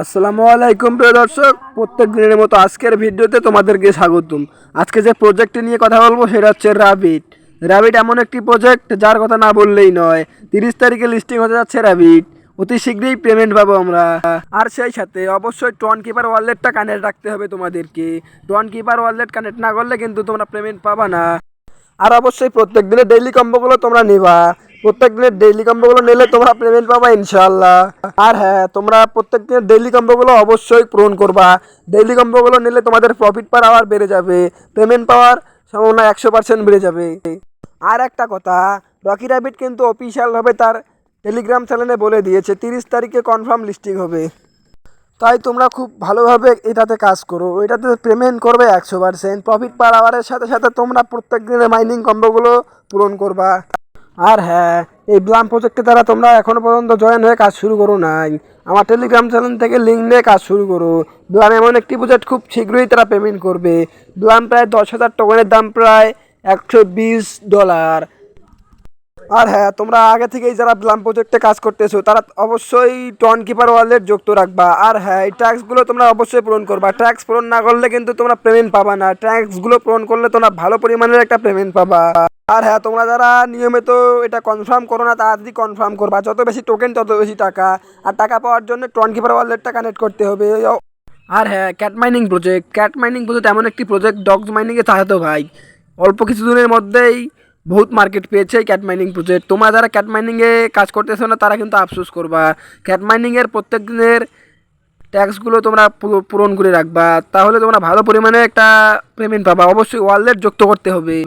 আসসালামু আলাইকুম প্রিয় দর্শক, প্রত্যেক দিনের মতো আজকের ভিডিওতে তোমাদেরকে স্বাগতম। আজকে যে প্রজেক্টটি নিয়ে কথা বলবো সেটা হচ্ছে র্যাবিট। র্যাবিট এমন একটি প্রজেক্ট যার কথা না বললেই নয়। 30 তারিখে লিস্টিং হতে যাচ্ছে র্যাবিট। অতি শীঘ্রই পেমেন্ট পাবো আমরা। আর সেই সাথে অবশ্যই টন কিপার ওয়ালেটটা কানেক্ট রাখতে হবে তোমাদেরকে। টন কিপার ওয়ালেট কানেক্ট না করলে কিন্তু তোমরা পেমেন্ট পাবা না। আর অবশ্যই প্রত্যেক দিনের ডেইলি কম্বোগুলো তোমরা নিবা। প্রত্যেক দিনের ডেইলি কম্বোগুলো নিলে তোমরা পেমেন্ট পাবা ইনশাআল্লাহ। আর হ্যাঁ, তোমরা প্রত্যেক দিনের ডেইলি কম্বোগুলো অবশ্যই পূরণ করবা। ডেইলি কম্বোগুলো নিলে তোমাদের প্রফিট পার আওয়ার বেড়ে যাবে, পেমেন্ট পাওয়ার সম্ভাবনা 100% বেড়ে যাবে। আর একটা কথা, রকি র্যাবিট কিন্তু অফিসিয়ালভাবে তার টেলিগ্রাম চ্যানেলে বলে দিয়েছে 30 তারিখে কনফার্ম লিস্টিং হবে। তাই তোমরা খুব ভালোভাবে এটাতে কাজ করো, এটাতে পেমেন্ট করবে 100%। প্রফিট পার আওয়ারের সাথে সাথে তোমরা প্রত্যেক দিনের মাইনিং কম্বোগুলো পূরণ করবা। আর হ্যাঁ, এই ব্লাম প্রজেক্টে দ্বারা তোমরা এখনও পর্যন্ত জয়েন হয়ে কাজ শুরু করো নাই, আমার টেলিগ্রাম চ্যানেল থেকে লিঙ্ক নিয়ে কাজ শুরু করো। ব্লাম এমন একটি প্রজেক্ট, খুব শীঘ্রই তারা পেমেন্ট করবে। ব্লাম প্রায় 10,000 টোকেনের দাম প্রায় $120। আর হ্যাঁ, তোমরা আগে থেকেই যারা ব্লাম প্রজেক্টে কাজ করতেছো তারা অবশ্যই টন কিপার ওয়ালেট যুক্ত রাখবা। আর হ্যাঁ, এই ট্যাক্সগুলো তোমরা অবশ্যই পূরণ করবা। ট্যাক্স পূরণ না করলে কিন্তু তোমরা পেমেন্ট পাবা না। ট্যাক্সগুলো পূরণ করলে তোমরা ভালো পরিমাণের একটা পেমেন্ট পাবা। আর হ্যাঁ, তোমরা যারা নিয়মিত এটা কনফার্ম করো না, তাড়াতাড়ি কনফার্ম করবা। যত বেশি টোকেন তত বেশি টাকা। আর টাকা পাওয়ার জন্য টন কিপার ওয়ালেটটা কানেক্ট করতে হবে। আর হ্যাঁ, ক্যাট মাইনিং প্রজেক্ট এমন একটি প্রজেক্ট ডগস মাইনিংয়ে চালাতো ভাই। অল্প কিছুদিনের মধ্যেই বহুত মার্কেট পেয়েছে এই ক্যাট মাইনিং প্রজেক্ট। তোমরা যারা ক্যাট মাইনিংয়ে কাজ করতেছো না তারা কিন্তু আফসোস করবা। ক্যাট মাইনিংয়ের প্রত্যেক দিনের ট্যাক্সগুলো তোমরা পূরণ করে রাখবা, তাহলে তোমরা ভালো পরিমাণে একটা পেমেন্ট পাবা। অবশ্যই ওয়ালেট যুক্ত করতে হবে।